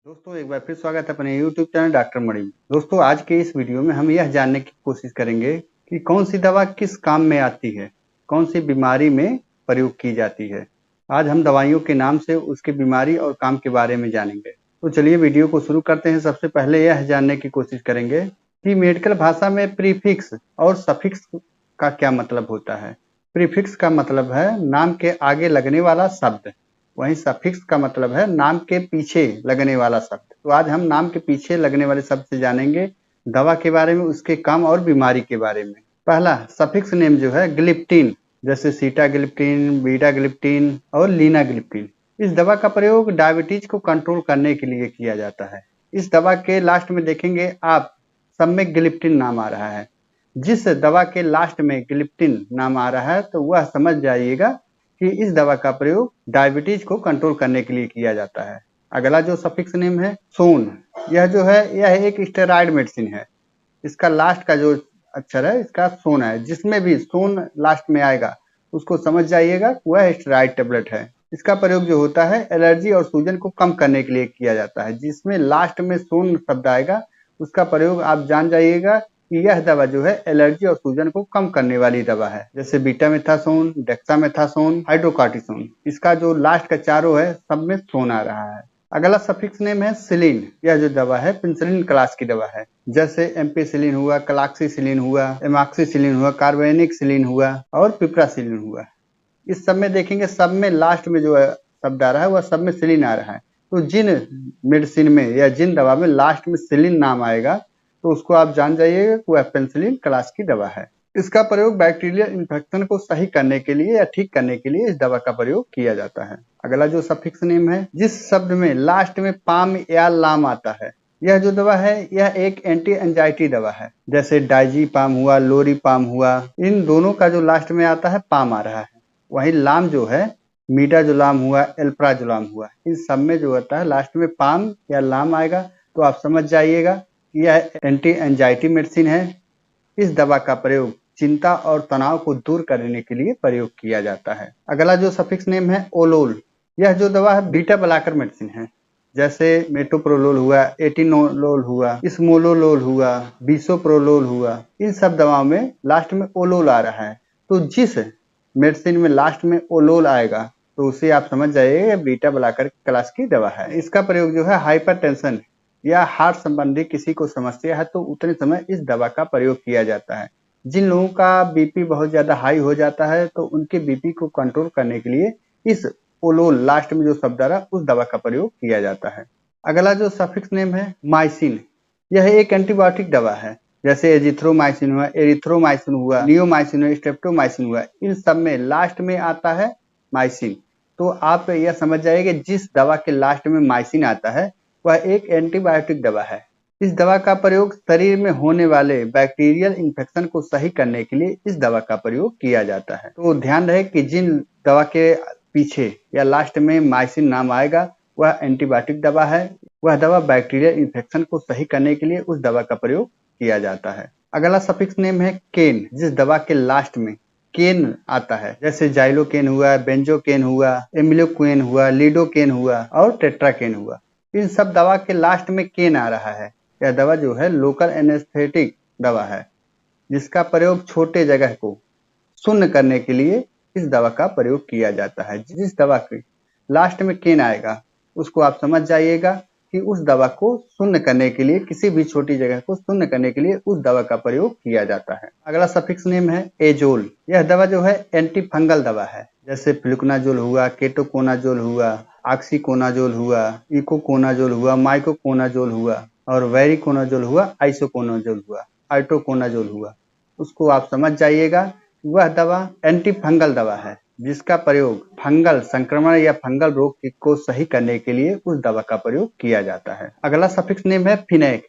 दोस्तों एक बार फिर स्वागत है अपने YouTube चैनल डॉक्टर मणि में। दोस्तों आज के इस वीडियो में हम यह जानने की कोशिश करेंगे कि कौन सी दवा किस काम में आती है, कौन सी बीमारी में प्रयोग की जाती है। आज हम दवाइयों के नाम से उसकी बीमारी और काम के बारे में जानेंगे। तो चलिए वीडियो को शुरू करते हैं। सबसे पहले यह जानने की कोशिश करेंगे कि मेडिकल भाषा में प्रीफिक्स और सफिक्स का क्या मतलब होता है। प्रीफिक्स का मतलब है नाम के आगे लगने वाला शब्द, वहीं सफिक्स का मतलब है नाम के पीछे लगने वाला शब्द। तो आज हम नाम के पीछे लगने वाले शब्द से जानेंगे दवा के बारे में, उसके काम और बीमारी के बारे में। पहला सफिक्स नेम जो है ग्लिप्टिन, जैसे सीटाग्लिप्टिन, बीटाग्लिप्टिन और लीनाग्लिप्टिन। इस दवा का प्रयोग डायबिटीज को कंट्रोल करने के लिए किया जाता है। इस दवा के लास्ट में देखेंगे आप सब में ग्लिप्टिन नाम आ रहा है। जिस दवा के लास्ट में ग्लिप्टिन नाम आ रहा है तो वह समझ जाइएगा कि इस दवा का प्रयोग डायबिटीज को कंट्रोल करने के लिए किया जाता है। अगला जो सफिक्स नेम है सोन, यह जो है यह एक स्टेरॉइड मेडिसिन है। इसका लास्ट का जो अक्षर है इसका सोन है। जिसमें भी सोन लास्ट में आएगा उसको समझ जाइएगा वह स्टेरॉइड टेबलेट है। इसका प्रयोग जो होता है एलर्जी और सूजन को कम करने के लिए किया जाता है। जिसमें लास्ट में सोन शब्द आएगा उसका प्रयोग आप जान जाइएगा कि यह दवा जो है एलर्जी और सूजन को कम करने वाली दवा है, जैसे बीटामेथासोन, डेक्सामेथासोन, हाइड्रोकॉर्टिसोन। इसका जो लास्ट का चारों है सब में सोन आ रहा है। अगला सफिक्स नेम है सिलिन। यह जो दवा है पेनिसिलिन क्लास की दवा है, जैसे एम्पिसिलिन हुआ, क्लॉक्सिसिलिन हुआ, एमॉक्सिसिलिन हुआ, कार्बेनिक्सिलिन हुआ और पिप्रासिलिन हुआ। इस सब में देखेंगे सब में लास्ट में जो शब्द आ रहा है वह सब में सिलिन आ रहा है। तो जिन मेडिसिन में या जिन दवा में लास्ट में सिलिन नाम आएगा तो उसको आप जान जाइएगा कि वह पेनिसिलिन क्लास की दवा है। इसका प्रयोग बैक्टीरियल इन्फेक्शन को सही करने के लिए या ठीक करने के लिए इस दवा का प्रयोग किया जाता है। अगला जो सफिक्स नेम है, जिस शब्द में लास्ट में पाम या लाम आता है, यह जो दवा है यह एक एंटी एंजाइटी दवा है। जैसे डाइजी पाम हुआ, लोरी पाम हुआ, इन दोनों का जो लास्ट में आता है पाम आ रहा है। वहीं लाम जो है मीडाजोलाम हुआ, एल्प्राजोलाम हुआ, इन सब में जो होता है लास्ट में पाम या लाम आएगा। तो आप समझ जाइएगा यह एंटी एंजाइटी मेडिसिन है। इस दवा का प्रयोग चिंता और तनाव को दूर करने के लिए प्रयोग किया जाता है। अगला जो सफिक्स नेम है ओलोल। यह जो दवा है बीटा ब्लॉकर मेडिसिन है, जैसे मेटोप्रोलोल हुआ, एटिनोलोल हुआ, इसमोलोलोल हुआ, बिसोप्रोलोल हुआ। इन सब दवाओं में लास्ट में ओलोल आ रहा है। तो जिस मेडिसिन में लास्ट में ओलोल आएगा तो उसे आप समझ जाइए बीटा ब्लॉकर क्लास की दवा है। इसका प्रयोग जो है हाइपरटेंशन या हार्ट संबंधी किसी को समस्या है तो उतने समय इस दवा का प्रयोग किया जाता है। जिन लोगों का बीपी बहुत ज्यादा हाई हो जाता है तो उनके बीपी को कंट्रोल करने के लिए इस ओलोल लास्ट में जो शब्द आ रहा है उस दवा का प्रयोग किया जाता है। अगला जो सफिक्स नेम है माइसिन। यह एक एंटीबायोटिक दवा है, जैसे एजिथ्रोमाइसिन हुआ, एरिथ्रोमाइसिन हुआ, नियोमाइसिन हुआ, स्ट्रेप्टोमाइसिन हुआ। इन सब में लास्ट में आता है माइसिन। तो आप यह समझ जाइए कि जिस दवा के लास्ट में माइसिन आता है वह एक एंटीबायोटिक दवा है। इस दवा का प्रयोग शरीर में होने वाले बैक्टीरियल इन्फेक्शन को सही करने के लिए इस दवा का प्रयोग किया जाता है। तो ध्यान रहे कि जिन दवा के पीछे या लास्ट में माइसिन नाम आएगा वह एंटीबायोटिक दवा है। वह दवा बैक्टीरियल इन्फेक्शन को सही करने के लिए उस दवा का प्रयोग किया जाता है। अगला सफिक्स नेम है केन। जिस दवा के लास्ट में केन आता है, जैसे जाइलोकेन हुआ, बेंजोकेन हुआ, एमिलोक्वेन हुआ, लीडोकेन हुआ और टेट्राकेन हुआ। इन सब दवा के लास्ट में केन आ रहा है। यह दवा जो है लोकल एनेस्थेटिक दवा है, जिसका प्रयोग छोटे जगह को शून्य करने के लिए इस दवा का प्रयोग किया जाता है। जिस दवा के लास्ट में केन आएगा उसको आप समझ जाइएगा कि उस दवा को शून्य करने के लिए, किसी भी छोटी जगह को शून्य करने के लिए उस दवा का प्रयोग किया जाता है। अगला सफिक्स नेम है एजोल। यह दवा जो है एंटी फंगल दवा है, जैसे फ्लुकनाजोल हुआ, केटोकोनाजोल हुआ, ऑक्सीकोनाजोल हुआ, इकोकोनाजोल हुआ, माइकोकोनाजोल हुआ और वेरिकोनाजोल हुआ, आइसोकोनाजोल हुआ, आइट्रोकोनाजोल हुआ। उसको आप समझ जाइएगा वह दवा एंटी फंगल दवा है, जिसका प्रयोग फंगल संक्रमण या फंगल रोग को सही करने के लिए उस दवा का प्रयोग किया जाता है। अगला सफिक्स नेम है फिनैक।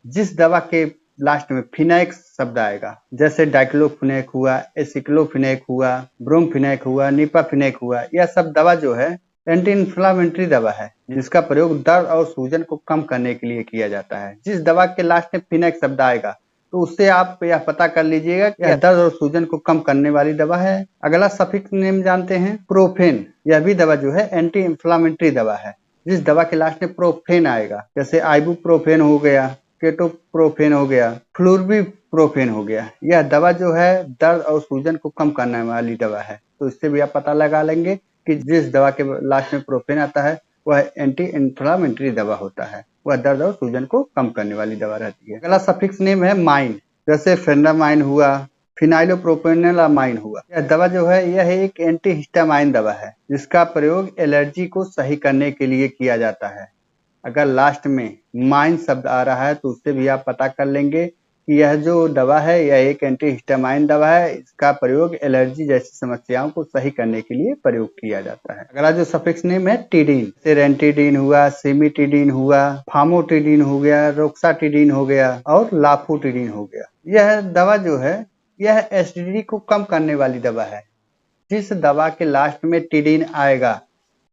जिस दवा के लास्ट में फिनैक शब्द आएगा, जैसे डाइक्लोफिनैक हुआ, एसिक्लोफिनैक हुआ, ब्रोमफिनैक हुआ, निपाफिनैक हुआ, यह सब दवा जो है एंटी इन्फ्लामेटरी दवा है, जिसका प्रयोग दर्द और सूजन को कम करने के लिए किया जाता है। जिस दवा के लास्ट में फिनैक शब्द आएगा तो उससे आप यह पता कर लीजिएगा कि यह दर्द और सूजन को कम करने वाली दवा है। अगला सफिक्स नेम जानते हैं प्रोफेन। यह भी दवा जो है एंटी इन्फ्लामेटरी दवा है, जिस दवा के लास्ट में प्रोफेन आएगा, जैसे आइबुप्रोफेन हो गया, केटोप्रोफेन हो गया, फ्लुर्बिप्रोफेन हो गया, यह दवा जो है दर्द और सूजन को कम करने वाली दवा है। तो इससे भी आप पता लगा लेंगे कि जिस दवा के लास्ट में प्रोफेन आता है वह एंटी इंफ्लामेटरी दवा होता है, वह दर्द और सूजन को कम करने वाली दवा रहती है। अगला सफिक्स नेम है माइन, जैसे फेंडामाइन हुआ, फिनाइलोप्रोपेनलामाइन हुआ। यह दवा जो है यह एक एंटी हिस्टामाइन दवा है जिसका प्रयोग एलर्जी को सही करने के लिए किया जाता है। अगर लास्ट में माइन शब्द आ रहा है तो उससे भी आप पता कर लेंगे कि यह जो दवा है यह एक एंटी हिस्टामाइन दवा है। इसका प्रयोग एलर्जी जैसी समस्याओं को सही करने के लिए प्रयोग किया जाता है। अगला जो सफिक्स नेम है टीडीन, जैसे रेंटीडीन हुआ, सिमिटीडीन हुआ, फामोटीडीन हो गया, रोक्साटीडीन हो गया और लाफोटीडीन हो गया। यह दवा जो है यह एसिडिटी को कम करने वाली दवा है। जिस दवा के लास्ट में टीडीन आएगा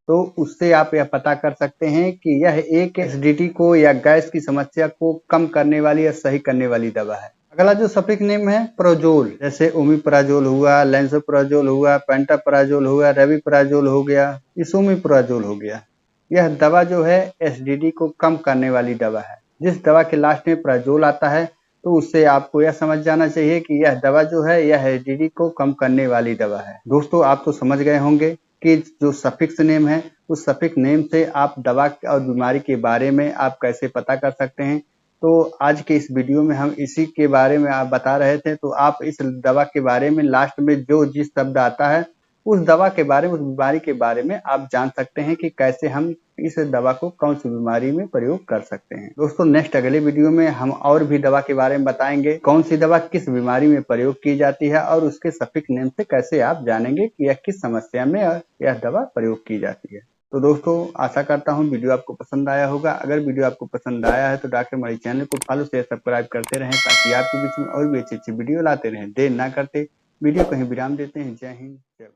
तो उससे आप यह पता कर सकते हैं कि यह एक एसिडिटी को या गैस की समस्या को कम करने वाली या सही करने वाली दवा है। अगला जो सफिक्स नेम है प्रोजोल, जैसे ओमिप्राजोल हुआ, लेंसोप्राजोल हुआ, पेंटाप्राजोल हुआ, रेविप्राजोल हो गया, इसोमिप्राजोल हो गया। यह दवा जो है एसिडिटी को कम करने वाली दवा है। जिस दवा के लास्ट में प्राजोल आता है तो उससे आपको यह समझ जाना चाहिए कि यह दवा जो है यह एसिडिटी को कम करने वाली दवा है। दोस्तों आप तो समझ गए होंगे कि जो सफिक्स नेम है उस सफिक्स नेम से आप दवा और बीमारी के बारे में आप कैसे पता कर सकते हैं। तो आज के इस वीडियो में हम इसी के बारे में आप बता रहे थे। तो आप इस दवा के बारे में लास्ट में जो जिस शब्द आता है उस दवा के बारे में, उस बीमारी के बारे में आप जान सकते हैं कि कैसे हम इस दवा को कौन सी बीमारी में प्रयोग कर सकते हैं। दोस्तों नेक्स्ट अगले वीडियो में हम और भी दवा के बारे में बताएंगे, कौन सी दवा किस बीमारी में प्रयोग की जाती है और उसके सफिक्स नेम से कैसे आप जानेंगे कि यह किस समस्या में यह दवा प्रयोग की जाती है। तो दोस्तों आशा करता हूँ वीडियो आपको पसंद आया होगा। अगर वीडियो आपको पसंद आया है तो डॉक्टर मणि चैनल को फॉलो शेयर सब्सक्राइब करते रहें ताकि आपके बीच में और भी अच्छी अच्छी वीडियो लाते रहें। देर ना करते वीडियो कहीं विराम देते हैं। जय हिंद, जय भारत।